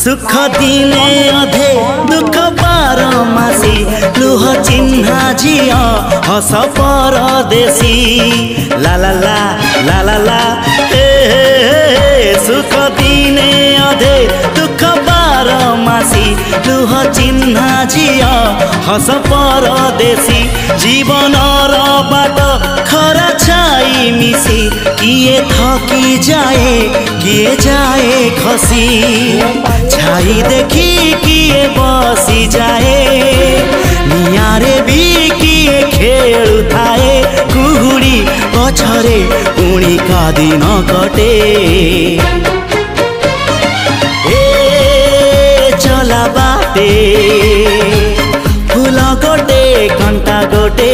सुख दिने अधे दुख बारमासी लुह चिन्हा झिया हस परदेशी ला ला ला ला ला ला हे सुख दिने अधे दुख बारमासी लुह चिन्हा झिया हस परदेशी जीवन बाट खरा छाई मिसी किए थकी जाए किए जाए खसी छाई देखी किए बसी जाए नियारे भी किए खेलु थाए कुहुड़ी पछरे पुणी का दिन कटे ए चला बाटे फूल गोटे घंटा गोटे